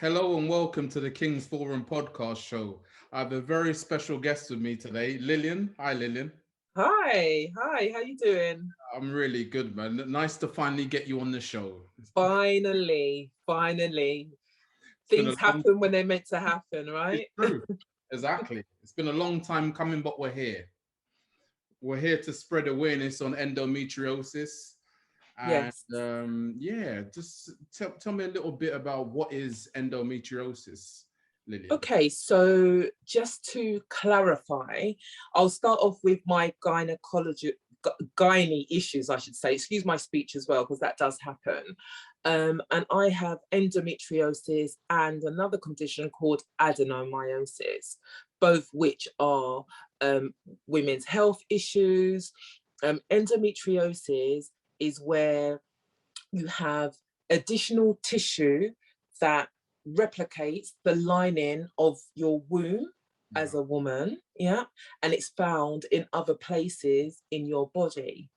Hello and welcome to the King's Forum podcast show. I have a very special guest with me today, Lillian. Hi, Lillian. Hi, how you doing? I'm really good, man. Nice to finally get you on the show. Finally. It's been a Things long. happen when they're meant to happen, It's right? true. Exactly. It's been a long time coming, but we're here. We're here to spread awareness on endometriosis. And Yes. yeah, just tell me a little bit about what is endometriosis, Lillian. Okay, so just to clarify, I'll start off with my gynae issues, I should say. Excuse my speech as well, because that does happen. And I have endometriosis and another condition called adenomyosis, both which are women's health issues. Endometriosis is where you have additional tissue that replicates the lining of your womb as Wow. a woman, yeah, and it's found in other places in your body,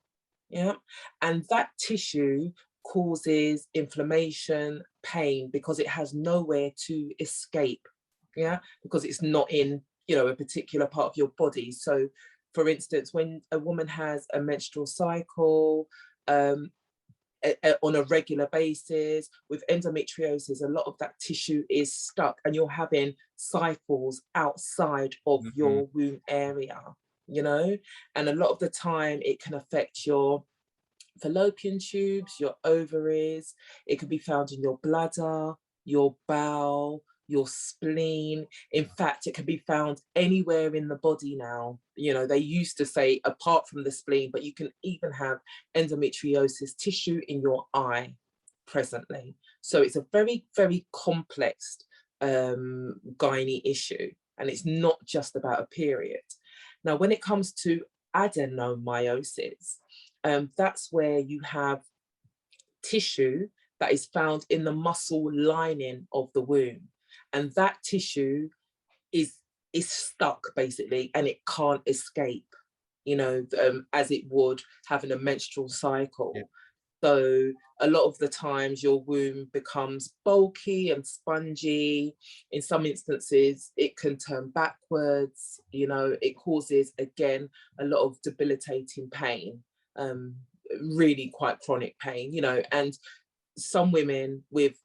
yeah, and that tissue causes inflammation, pain, because it has nowhere to escape, yeah, because it's not in, a particular part of your body. So for instance, when a woman has a menstrual cycle, um, on a regular basis. With endometriosis, a lot of that tissue is stuck and you're having cycles outside of Mhm. your womb area, and a lot of the time it can affect your fallopian tubes, your ovaries. It can be found in your bladder, your bowel, your spleen. In fact, it can be found anywhere in the body now. They used to say apart from the spleen, but you can even have endometriosis tissue in your eye presently. So it's a very, very complex gynae issue. And it's not just about a period. Now, when it comes to adenomyosis, that's where you have tissue that is found in the muscle lining of the womb. And that tissue is is stuck basically and it can't escape, as it would having a menstrual Yeah. cycle. So a lot of the times your womb becomes bulky and spongy. In some instances, it can turn backwards. It causes, again, a lot of debilitating pain, um, really quite chronic pain, and some women with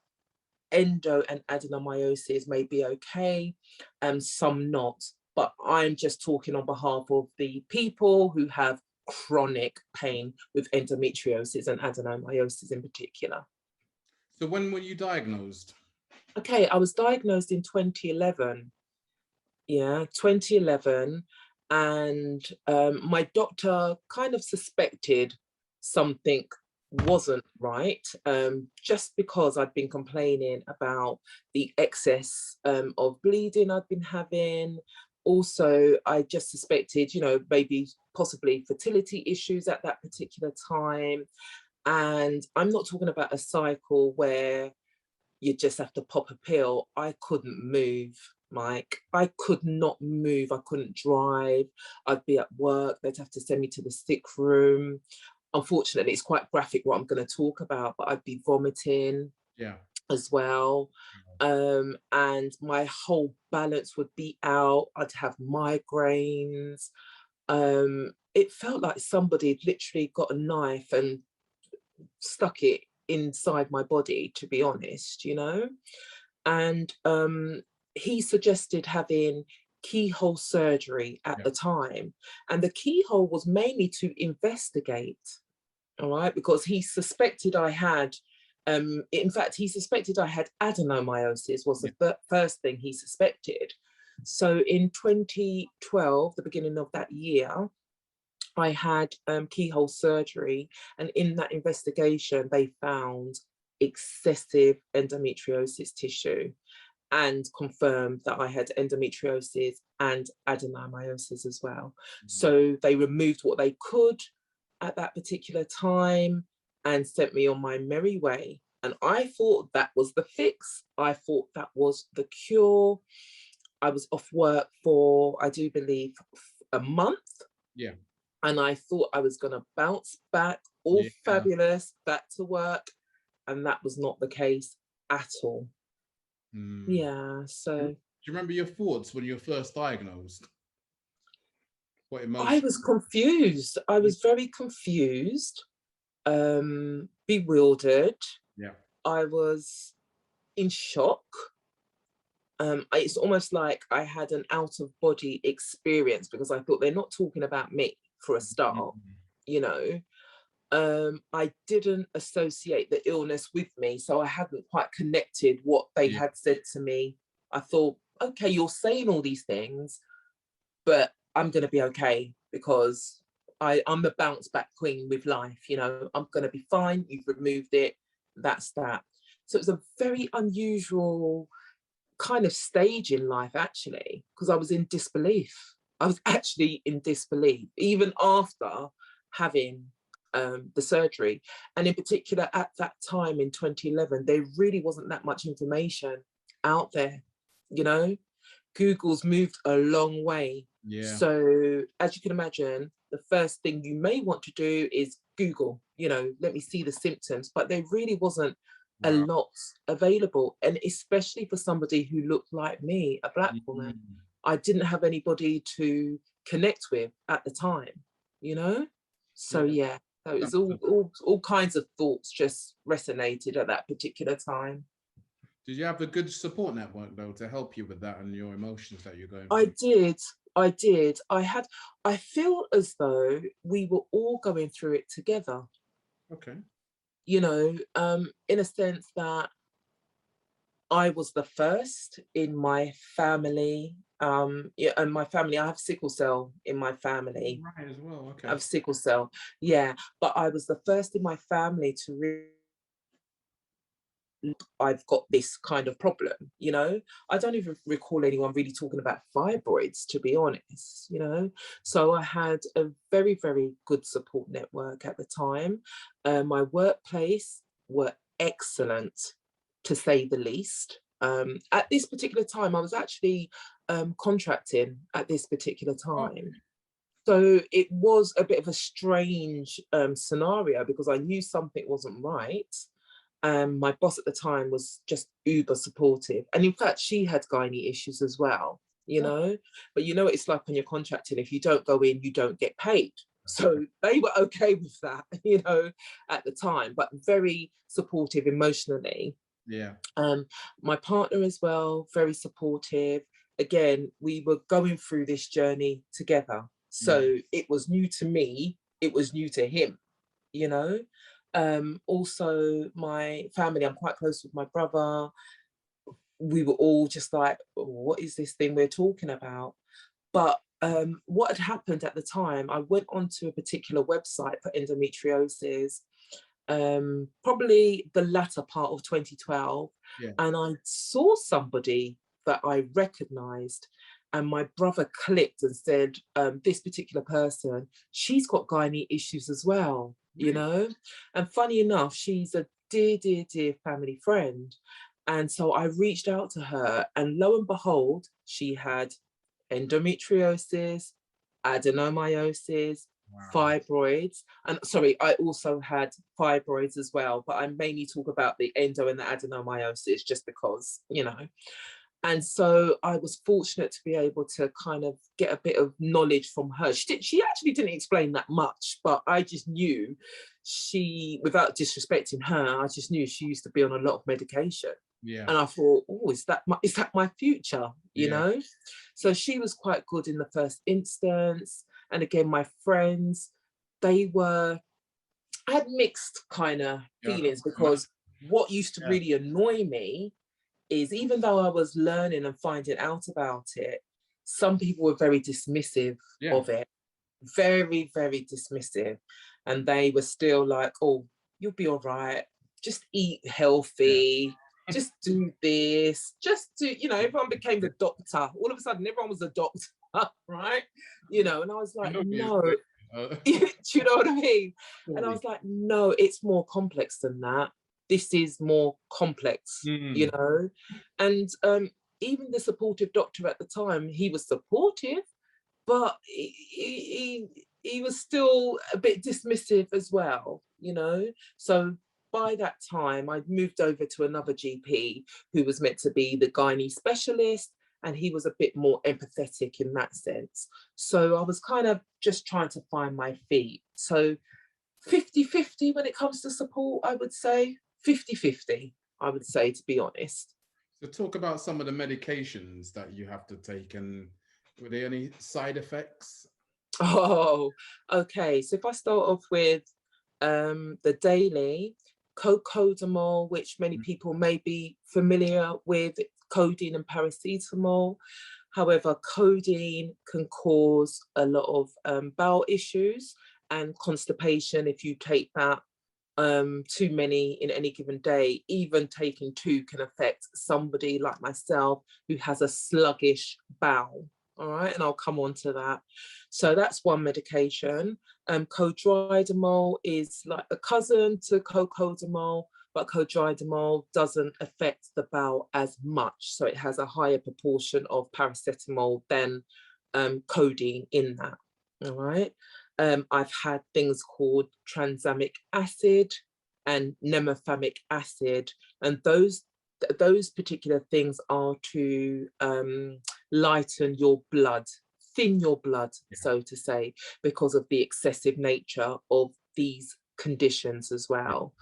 endo and adenomyosis may be okay, and some not. But I'm just talking on behalf of the people who have chronic pain with endometriosis and adenomyosis in particular. So when were you diagnosed? Okay, I was diagnosed in 2011. Yeah, 2011. And my doctor kind of suspected something wasn't right, just because I'd been complaining about the excess of bleeding I'd been having. Also, I just suspected, maybe possibly fertility issues at that particular time. And I'm not talking about a cycle where you just have to pop a pill. I couldn't move, Mike. I could not move. I couldn't drive. I'd be at work. They'd have to send me to the sick room. Unfortunately, it's quite graphic what I'm going to talk about, but I'd be vomiting Yeah. as well. And my whole balance would be out. I'd have migraines. It felt like somebody had literally got a knife and stuck it inside my body, to be honest, And he suggested having keyhole surgery at Yeah. the time. And the keyhole was mainly to investigate, all right, because he suspected I had, in fact, he suspected I had adenomyosis, was Yeah. the first thing he suspected. So in 2012, the beginning of that year, I had keyhole surgery, and in that investigation, they found excessive endometriosis tissue and confirmed that I had endometriosis and adenomyosis as well. So they removed what they could at that particular time and sent me on my merry way. And I thought that was the fix. I thought that was the cure. I was off work for, I do believe, a month, Yeah. and I thought I was going to bounce back, all Yeah. fabulous, back to work. And that was not the case at all. Yeah, so Do you remember your thoughts when you were first diagnosed? What I emotion? was confused. I was very confused, bewildered. Yeah. I was in shock. It's almost like I had an out of body experience because I thought they're not talking about me for a start, you know. I didn't associate the illness with me, so I hadn't quite connected what they Yeah. had said to me. I thought, okay, you're saying all these things, but I'm going to be okay because I'm a bounce back queen with life. You know, I'm going to be fine. You've removed it. That's that. So it's a very unusual kind of stage in life, actually, because I was in disbelief. I was actually in disbelief, even after having the surgery. And in particular, at that time in 2011, there really wasn't that much information out there, you know? Google's moved a long way. Yeah. So as you can imagine, the first thing you may want to do is Google, you know, let me see the symptoms, but there really wasn't a Wow. lot available. And especially for somebody who looked like me, a Black woman, I didn't have anybody to connect with at the time, you know? So yeah, so it was all kinds of thoughts just resonated at that particular time. Did you have a good support network though to help you with that and your emotions that you're going I through? did. I did. I feel as though we were all going through it together, Okay. you know, in a sense that I was the first in my family. Yeah, and my family, I have sickle cell in my family. Right as well. I Okay. have sickle cell, yeah. But I was the first in my family to really I've got this kind of problem, you know. I don't even recall anyone really talking about fibroids, to be honest, you know. So I had a very, very good support network at the time. My workplace were excellent, to say the least. At this particular time, I was actually contracting at this particular Oh, time. So it was a bit of a strange scenario because I knew something wasn't right. My boss at the time was just uber supportive. And in fact, she had gynae issues as well, you oh, know? But you know what it's like when you're contracting, if you don't go in, you don't get paid. So they were okay with that, you know, at the time, but very supportive emotionally. yeah. My partner as well, very supportive. Again, we were going through this journey together. Yeah. So it was new to me, it was new to him, you know. Also my family, I'm quite close with my brother. We were all just like, oh, what is this thing we're talking about? But what had happened at the time, I went onto a particular website for endometriosis, probably the latter part of 2012, Yeah. and I saw somebody that I recognized, and my brother clicked and said, this particular person, she's got gynae issues as well, you Really? know? And funny enough, she's a dear, dear, dear family friend. And so I reached out to her, and lo and behold, she had endometriosis, adenomyosis, Wow. fibroids. And sorry, I also had fibroids as well, but I mainly talk about the endo and the adenomyosis just because, you know. And so I was fortunate to be able to kind of get a bit of knowledge from her. She actually didn't explain that much, but I just knew without disrespecting her, I just knew she used to be on a lot of medication. Yeah. And I thought, oh, is that my future? You Yeah. know? So she was quite good in the first instance. And again, my friends, I had mixed kind of Yeah. feelings because what used to Yeah. really annoy me is even though I was learning and finding out about it, some people were very dismissive Yeah. of it, very, very dismissive. And they were still like, oh, you'll be all right. Just eat Yeah. healthy. Just do this. Just do, you know, everyone became the doctor. All of a sudden, everyone was a doctor, right? You know, and I was You like, know me. no, do you know what I mean? And I was like, no, it's more complex than that. This is more complex, you know? And even the supportive doctor at the time, he was supportive, but he was still a bit dismissive as well, you know? So by that time, I moved over to another GP who was meant to be the gynae specialist, and he was a bit more empathetic in that sense. So I was kind of just trying to find my feet. So 50-50 when it comes to support, I would say. 50-50, I would say, to be honest. So talk about some of the medications that you have to take, and were there any side effects? Oh, okay. So if I start off with the daily, cocodamol, which many people may be familiar with, codeine and paracetamol. However, codeine can cause a lot of bowel issues and constipation if you take that too many in any given day. Even taking 2 can affect somebody like myself who has a sluggish bowel. All right, and I'll come on to that. So that's one medication. Codridamol is like a cousin to cocodamol, but codridamol doesn't affect the bowel as much. So it has a higher proportion of paracetamol than codeine in that. All right. I've had things called tranexamic acid and nemofamic acid, and those particular things are to lighten your blood, thin your blood, so to say, because of the excessive nature of these conditions as well.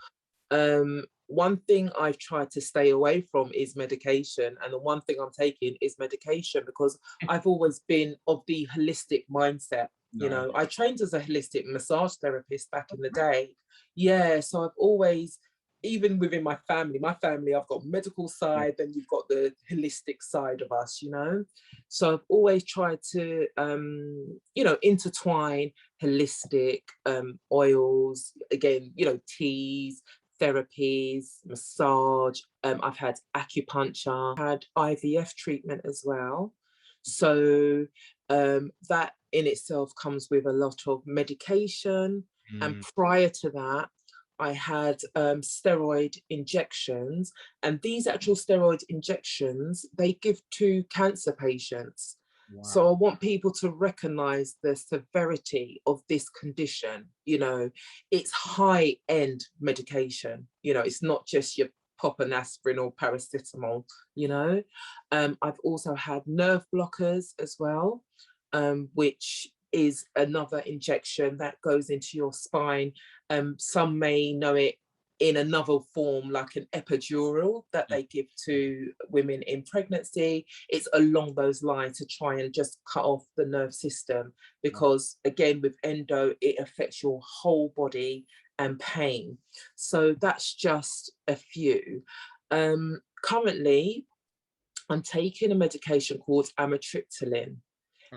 One thing I've tried to stay away from is medication, and the one thing I'm taking is medication because I've always been of the holistic mindset. You know, I trained as a holistic massage therapist back in the day. Yeah, so I've always, even within my family, I've got medical side, then you've got the holistic side of us, you know. So I've always tried to, you know, intertwine holistic oils, again, you know, teas, therapies, massage. I've had acupuncture, had IVF treatment as well. So that in itself comes with a lot of medication. And prior to that, I had steroid injections, and these actual steroid injections, they give to cancer patients. Wow. So I want people to recognize the severity of this condition. You know, it's high-end medication. You know, it's not just your pop an aspirin or paracetamol, you know. I've also had nerve blockers as well, which is another injection that goes into your spine. Some may know it in another form, like an epidural that they give to women in pregnancy. It's along those lines to try and just cut off the nerve system, because again, with endo, it affects your whole body and pain. So that's just a few. Currently, I'm taking a medication called amitriptyline.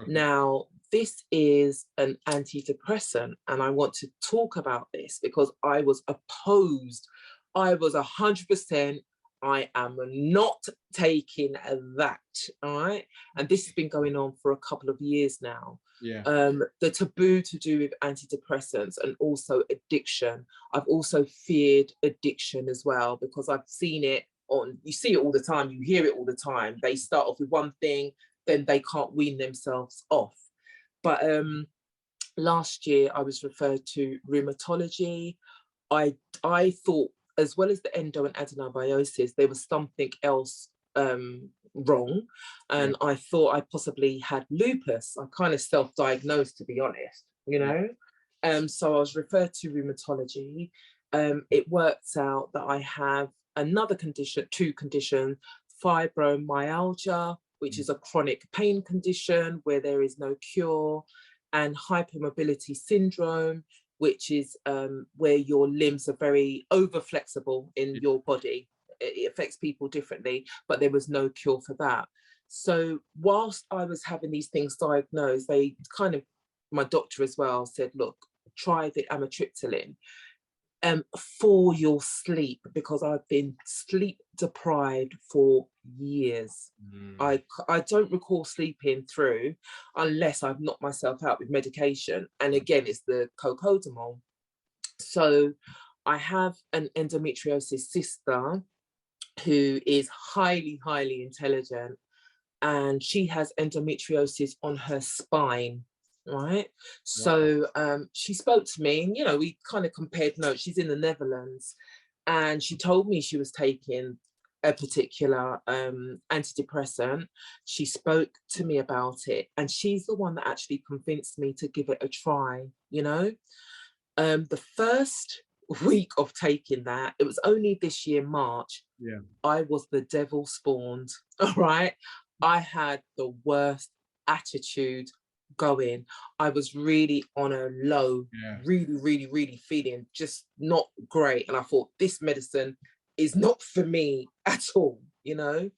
Now, this is an antidepressant, and I want to talk about this because I was opposed. I was 100%, I am not taking that, all right? And this has been going on for a couple of years now. Yeah. The taboo to do with antidepressants and also addiction. I've also feared addiction as well, because I've seen it on, you see it all the time, you hear it all the time. They start off with one thing, then they can't wean themselves off. But last year I was referred to rheumatology. I thought, as well as the endo and adenomyosis, there was something else wrong. And I thought I possibly had lupus. I kind of self-diagnosed, to be honest, you know. So I was referred to rheumatology. It works out that I have another condition, 2 conditions, fibromyalgia, which is a chronic pain condition where there is no cure, and hypermobility syndrome, which is where your limbs are very over-flexible in your body. It affects people differently, but there was no cure for that. So whilst I was having these things diagnosed, they kind of, my doctor as well said, look, try the amitriptyline. For your sleep, because I've been sleep deprived for years. I don't recall sleeping through unless I've knocked myself out with medication. And again, it's the cocodamol. So I have an endometriosis sister who is highly, highly intelligent, and she has endometriosis on her spine. Right. So she spoke to me, and, you know, we kind of compared notes. She's in the Netherlands, and she told me she was taking a particular antidepressant. She spoke to me about it, and she's the one that actually convinced me to give it a try, you know. The first week of taking that, it was only this year, March, Yeah. I was the devil spawned, all right? I had the worst attitude going. I was really on a low, Yeah. really, really, really feeling just not great. And I thought, this medicine is not for me at all, you know?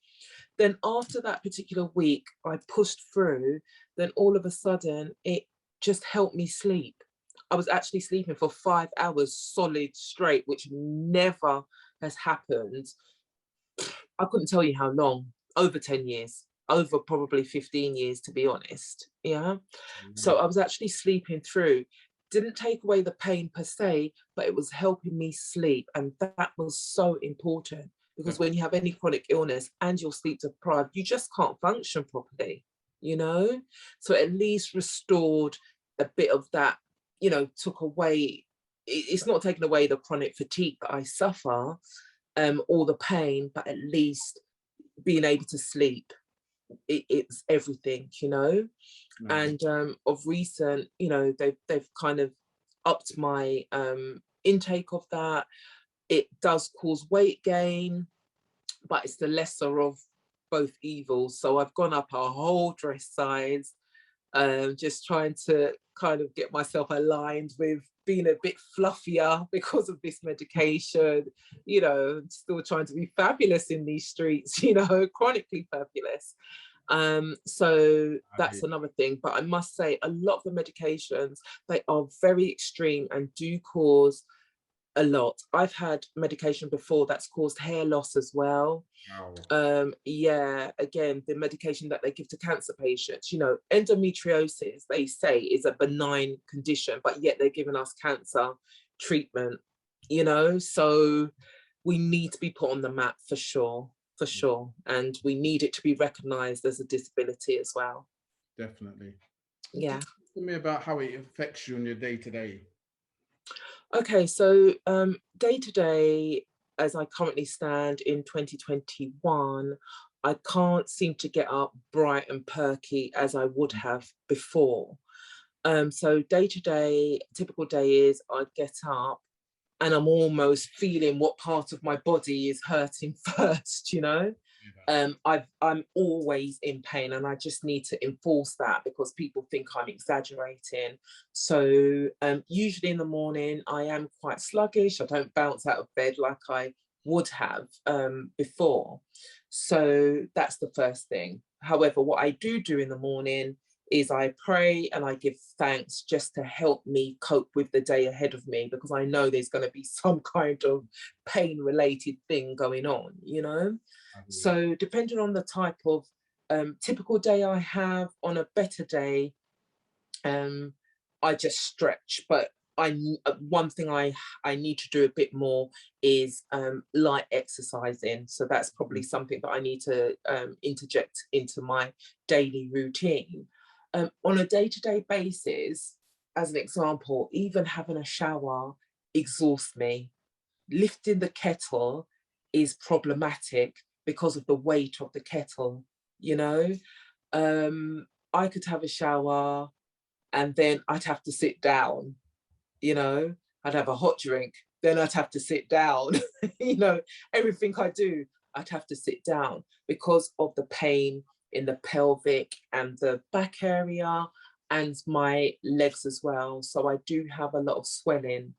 Then after that particular week, I pushed through, then all of a sudden, it just helped me sleep. I was actually sleeping for 5 hours solid straight, which never has happened. I couldn't tell you how long, over 10 years, over probably 15 years, to be honest. Yeah. So I was actually sleeping through. Didn't take away the pain per se, but it was helping me sleep. And that was so important, because when you have any chronic illness and you're sleep deprived, you just can't function properly, you know? So at least restored a bit of that, you know, took away, it's not taking away the chronic fatigue that I suffer, or the pain, but at least being able to sleep, it's everything, you know. Nice. And of recent, you know, they've kind of upped my intake of that. It does cause weight gain, but it's the lesser of both evils. So I've gone up a whole dress size, just trying to kind of get myself aligned with being a bit fluffier because of this medication, you know, still trying to be fabulous in these streets, you know, chronically fabulous. So that's another thing. But I must say, a lot of the medications, they are very extreme and do cause a lot. I've had medication before that's caused hair loss as well. Wow. Yeah, again, the medication that they give to cancer patients, you know, endometriosis, they say, is a benign condition, but yet they're giving us cancer treatment, you know. So we need to be put on the map for sure, for sure. And we need it to be recognized as a disability as well. Definitely. Yeah. Talk to me about how it affects you on your day to day. Okay, so day to day, as I currently stand in 2021, I can't seem to get up bright and perky as I would have before. So day to day, typical day is I get up and I'm almost feeling what part of my body is hurting first, you know. I'm always in pain, and I just need to enforce that because people think I'm exaggerating. So usually in the morning, I am quite sluggish. I don't bounce out of bed like I would have before. So that's the first thing. However, what I do in the morning is I pray and I give thanks just to help me cope with the day ahead of me, because I know there's going to be some kind of pain related thing going on, you know. So depending on the type of typical day I have, on a better day, I just stretch. But one thing I need to do a bit more is light exercising. So that's probably something that I need to interject into my daily routine. On a day-to-day basis, as an example, even having a shower exhausts me. Lifting the kettle is problematic because of the weight of the kettle, you know. I could have a shower and then I'd have to sit down, you know. I'd have a hot drink, then I'd have to sit down. You know, everything I do, I'd have to sit down because of the pain in the pelvic and the back area and my legs as well. So I do have a lot of swelling.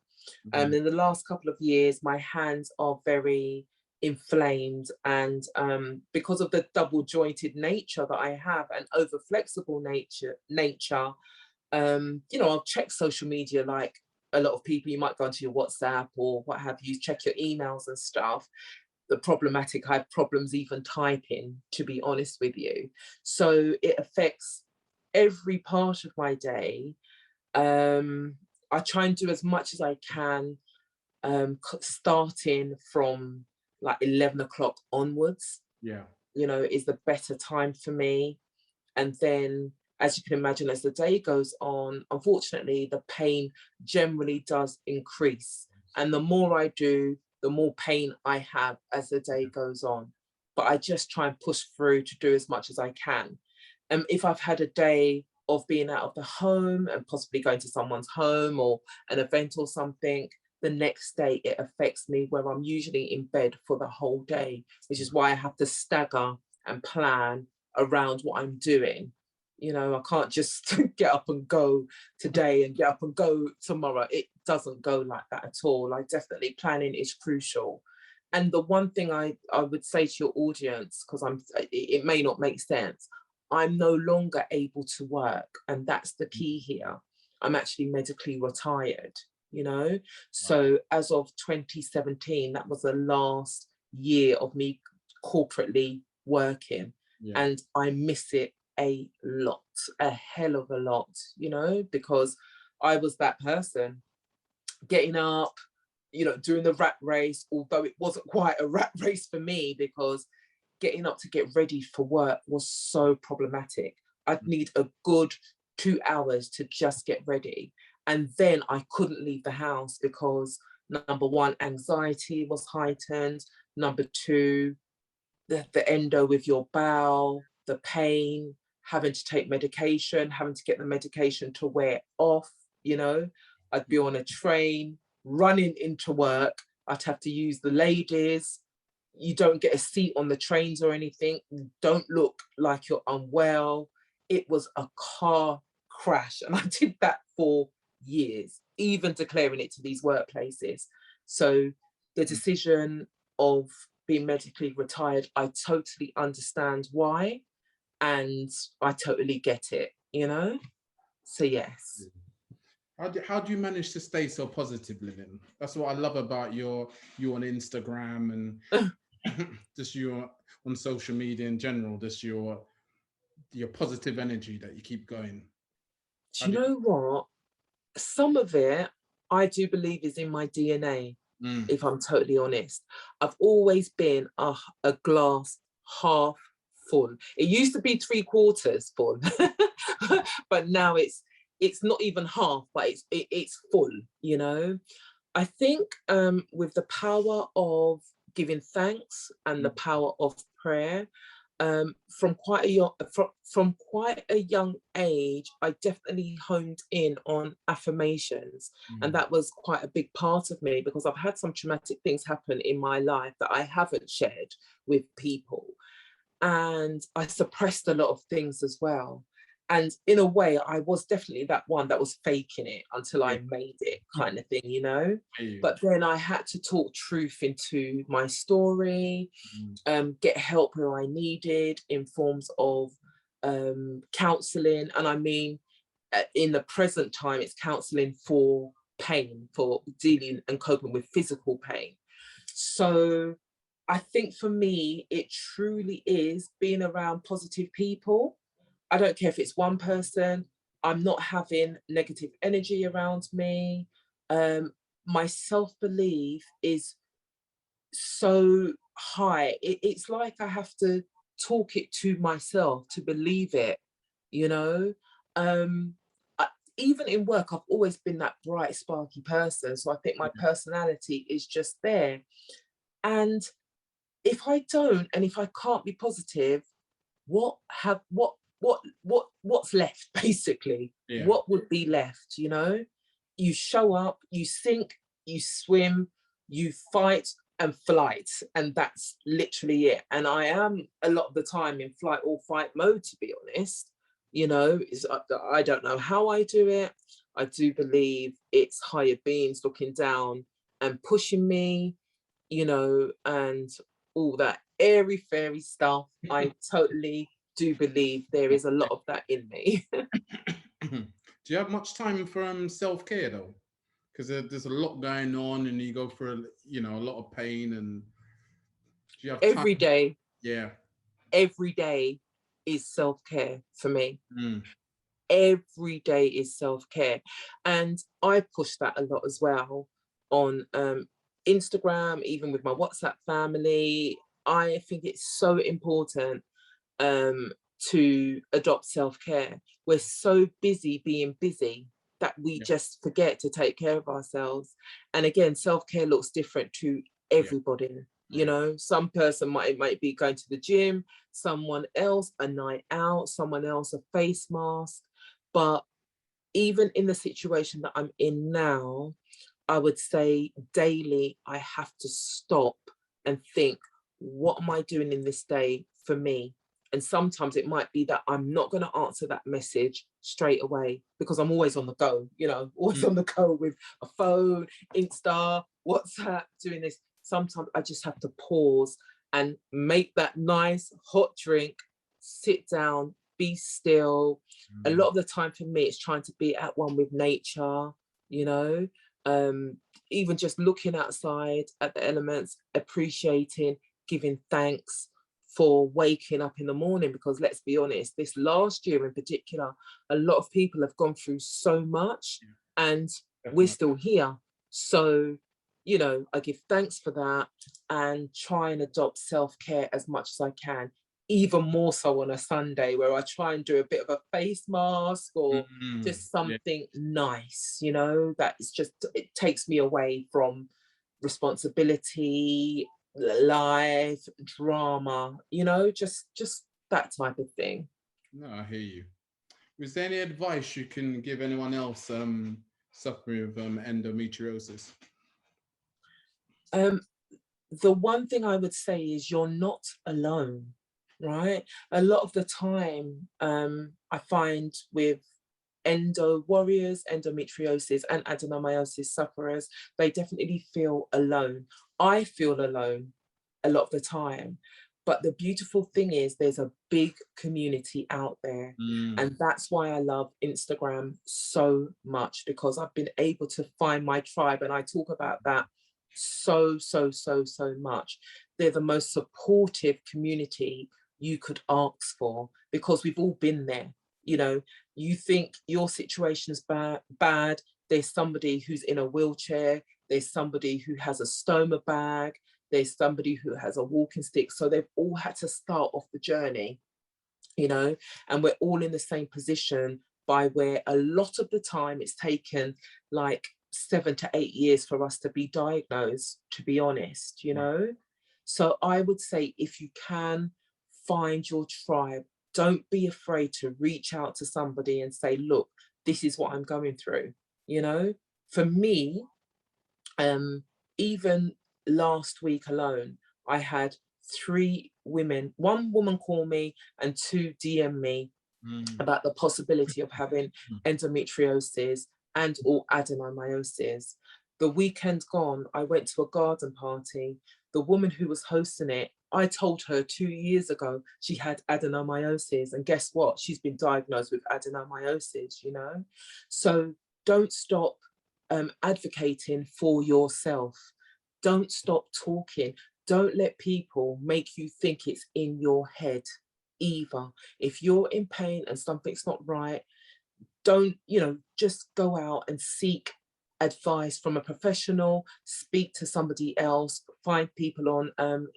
In the last couple of years, my hands are very inflamed, and because of the double jointed nature that I have and over flexible nature, you know, I'll check social media like a lot of people. You might go onto your WhatsApp or what have you, check your emails and stuff. The problematic, I have problems even typing, to be honest with you. So it affects every part of my day. I try and do as much as I can, starting from like 11 o'clock onwards. Yeah. You know, is the better time for me. And then, as you can imagine, as the day goes on, unfortunately, the pain generally does increase. And the more I do, the more pain I have as the day goes on. But I just try and push through to do as much as I can. And if I've had a day of being out of the home and possibly going to someone's home or an event or something, the next day it affects me where I'm usually in bed for the whole day, which is why I have to stagger and plan around what I'm doing. You know, I can't just get up and go today and get up and go tomorrow. It doesn't go like that at all. Definitely planning is crucial. And the one thing I would say to your audience, because it may not make sense, I'm no longer able to work. And that's the key here. I'm actually medically retired, you know? Wow. So as of 2017, that was the last year of me corporately working. Yeah. And I miss it a lot, a hell of a lot, you know, because I was that person getting up, you know, doing the rat race, although it wasn't quite a rat race for me, because getting up to get ready for work was so problematic. I'd need a good 2 hours to just get ready. And then I couldn't leave the house because, number one, anxiety was heightened. Number two, the endo with your bowel, the pain, having to take medication, having to get the medication to wear off, you know. I'd be on a train, running into work. I'd have to use the ladies. You don't get a seat on the trains or anything. You don't look like you're unwell. It was a car crash. And I did that for years, even declaring it to these workplaces. So the decision of being medically retired, I totally understand why. And I totally get it, you know? So yes. How do you manage to stay so positive, Lillian? That's what I love about you on Instagram and just you on social media in general, just your positive energy that you keep going. Do you know what? Some of it, I do believe is in my DNA, if I'm totally honest. I've always been a glass half full. It used to be 3/4 full, but now it's not even half, but it's full, you know. I think with the power of giving thanks and the power of prayer, from quite a young age, I definitely honed in on affirmations, and that was quite a big part of me because I've had some traumatic things happen in my life that I haven't shared with people, and I suppressed a lot of things as well. And in a way, I was definitely that one that was faking it until I made it, kind of thing, you know? But then I had to talk truth into my story, get help where I needed in forms of counselling. And I mean, in the present time, it's counselling for pain, for dealing and coping with physical pain. So I think for me, it truly is being around positive people. I don't care if it's one person, I'm not having negative energy around me. My self-belief is so high. It's like I have to talk it to myself to believe it, you know? Even in work, I've always been that bright, sparky person. So I think my personality is just there. And if I don't, and if I can't be positive, what's left, basically? What would be left, you know? You show up, you sink, you swim, you fight and flight, and that's literally it. And I am a lot of the time in flight or fight mode, to be honest. You know, I don't know how I do it. I do believe it's higher beings looking down and pushing me, you know, and all that airy fairy stuff. I totally do believe there is a lot of that in me. Do you have much time for self-care though? Because there's a lot going on and you go through, you know, a lot of pain. And do you have every time? Day? Yeah. Every day is self-care for me. Every day is self-care. And I push that a lot as well on Instagram, even with my WhatsApp family. I think it's so important to adopt self-care. We're so busy being busy that we just forget to take care of ourselves. And again, self-care looks different to everybody. You know, some person might be going to the gym, someone else a night out, someone else a face mask. But even in the situation that I'm in now, I would say daily I have to stop and think, what am I doing in this day for me? And sometimes it might be that I'm not going to answer that message straight away because I'm always on the go, you know, always on the go with a phone, Insta, WhatsApp, doing this. Sometimes I just have to pause and make that nice hot drink, sit down, be still. A lot of the time for me, it's trying to be at one with nature, you know, even just looking outside at the elements, appreciating, giving thanks for waking up in the morning, because let's be honest, this last year in particular, a lot of people have gone through so much and we're still here. So, you know, I give thanks for that and try and adopt self-care as much as I can, even more so on a Sunday where I try and do a bit of a face mask or just something nice, you know, that is just, it takes me away from responsibility, life, drama, you know, just that type of thing. No, I hear you. Was there any advice you can give anyone else suffering with endometriosis? The one thing I would say is you're not alone, right? A lot of the time, I find with endo warriors, endometriosis and adenomyosis sufferers, they definitely feel alone. I feel alone a lot of the time. But the beautiful thing is there's a big community out there. And that's why I love Instagram so much, because I've been able to find my tribe. And I talk about that so much. They're the most supportive community you could ask for, because we've all been there. You know, you think your situation's bad, there's somebody who's in a wheelchair, there's somebody who has a stoma bag, there's somebody who has a walking stick. So they've all had to start off the journey, you know, and we're all in the same position, by where a lot of the time it's taken like 7 to 8 years for us to be diagnosed, to be honest, you know. So I would say, if you can find your tribe, don't be afraid to reach out to somebody and say, look, this is what I'm going through, you know. For me, even last week alone, I had 3 women, 1 woman call me and 2 DM me about the possibility of having endometriosis and or adenomyosis. The weekend gone, I went to a garden party. The woman who was hosting it, I told her 2 years ago she had adenomyosis, and guess what? She's been diagnosed with adenomyosis, you know? So don't stop advocating for yourself. Don't stop talking. Don't let people make you think it's in your head either. If you're in pain and something's not right, don't, you know, just go out and seek advice from a professional, speak to somebody else, find people on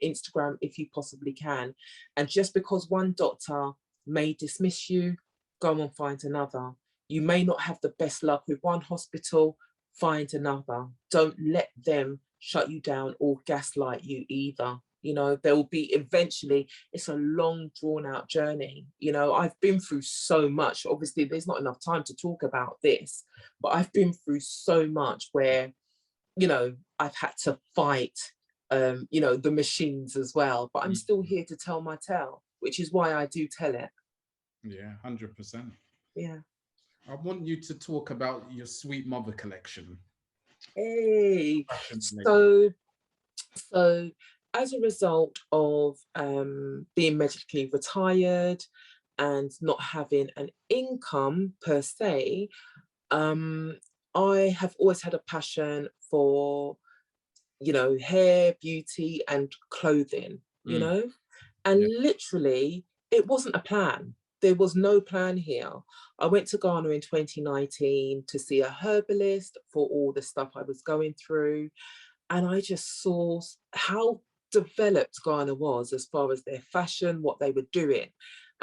Instagram if you possibly can. And just because one doctor may dismiss you, go and find another. You may not have the best luck with one hospital, find another. Don't let them shut you down or gaslight you either. You know, there will be eventually, it's a long drawn out journey. You know, I've been through so much. Obviously, there's not enough time to talk about this, but I've been through so much where, you know, I've had to fight, you know, the machines as well. But I'm still here to tell my tale, which is why I do tell it. Yeah, 100%. Yeah. I want you to talk about your Sweet Mother collection. Hey, so as a result of being medically retired and not having an income per se, I have always had a passion for, you know, hair, beauty and clothing, you know, and literally it wasn't a plan. There was no plan here. I went to Ghana in 2019 to see a herbalist for all the stuff I was going through. And I just saw how developed Ghana was as far as their fashion, what they were doing.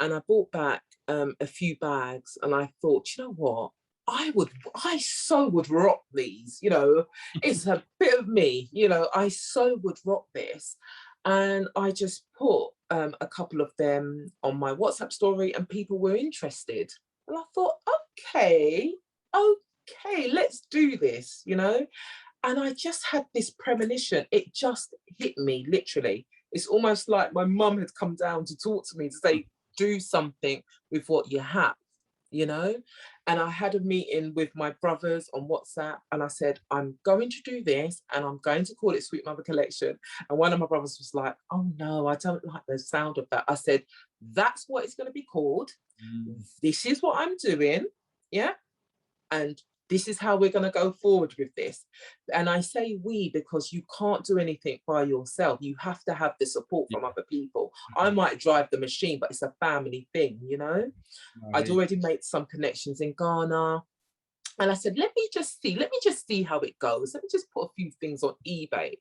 And I bought back a few bags and I thought, you know what? I so would rock these, you know, it's a bit of me, you know, I so would rock this. And I just put a couple of them on my WhatsApp story and people were interested. And I thought, okay, let's do this, you know. And I just had this premonition. It just hit me, literally. It's almost like my mum had come down to talk to me to say, do something with what you have, you know? And I had a meeting with my brothers on WhatsApp and I said, I'm going to do this and I'm going to call it Sweet Mother Collection. And one of my brothers was like, oh no, I don't like the sound of that. I said, that's what it's going to be called. This is what I'm doing. Yeah. And this is how we're going to go forward with this. And I say we because you can't do anything by yourself. You have to have the support from other people. I might drive the machine, but it's a family thing, you know. I'd already made some connections in Ghana. And I said, let me just see how it goes. Let me just put a few things on eBay.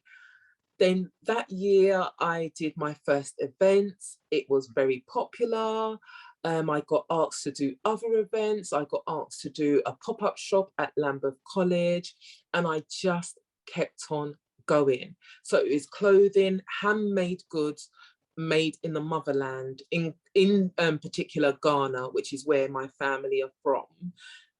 Then that year I did my first events. It was very popular. I got asked to do other events. I got asked to do a pop-up shop at Lambeth College, and I just kept on going. So it was clothing, handmade goods, made in the motherland, in particular Ghana, which is where my family are from.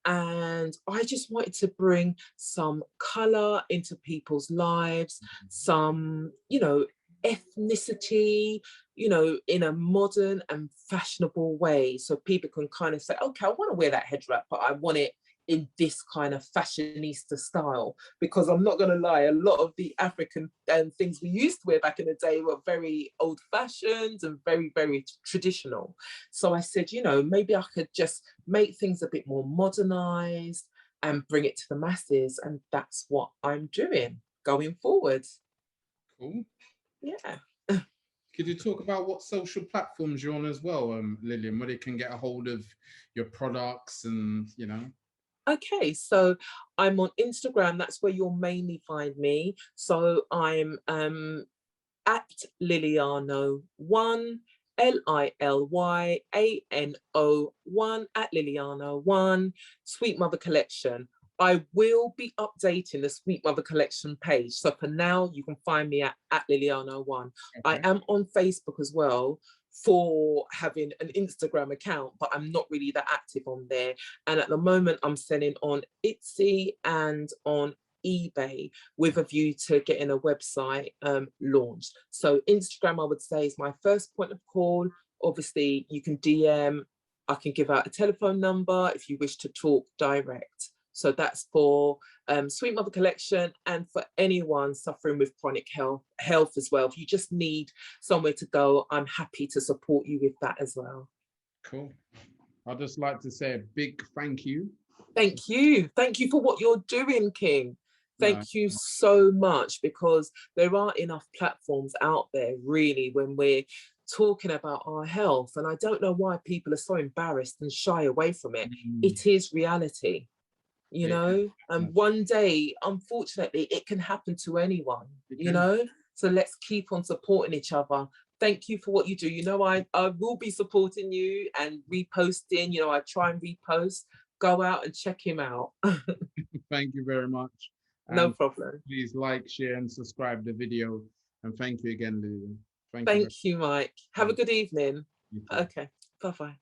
And I just wanted to bring some color into people's lives, some, you know, ethnicity, you know, in a modern and fashionable way. So people can kind of say, okay, I want to wear that head wrap, but I want it in this kind of fashionista style. Because I'm not going to lie, a lot of the African things we used to wear back in the day were very old fashioned and very, very traditional. So I said, you know, maybe I could just make things a bit more modernized and bring it to the masses. And that's what I'm doing going forward. Cool. Yeah. Could you talk about what social platforms you're on as well, Lillian, where they can get a hold of your products and, you know? Okay, so I'm on Instagram. That's where you'll mainly find me. So I'm at Liliano1, Lilyano1, at Liliano1, Sweet Mother Collection. I will be updating the Sweet Mother Collection page. So for now, you can find me at Liliano1. Okay. I am on Facebook as well for having an Instagram account, but I'm not really that active on there. And at the moment, I'm selling on Etsy and on eBay with a view to getting a website launched. So Instagram, I would say, is my first point of call. Obviously, you can DM. I can give out a telephone number if you wish to talk direct. So that's for Sweet Mother Collection and for anyone suffering with chronic health as well. If you just need somewhere to go, I'm happy to support you with that as well. Cool. I'd just like to say a big thank you. Thank you. Thank you for what you're doing, King. Thank you so much, because there aren't enough platforms out there, really, when we're talking about our health. And I don't know why people are so embarrassed and shy away from it. It is reality. You know, and one day, unfortunately, it can happen to anyone, you know, so let's keep on supporting each other. Thank you for what you do. You know, I will be supporting you and reposting, you know, I try and repost. Go out and check him out. Thank you very much. No problem. Please like, share and subscribe the video. And thank you again, Lillian. Thank you, Mike. Have a good evening. Okay, bye-bye.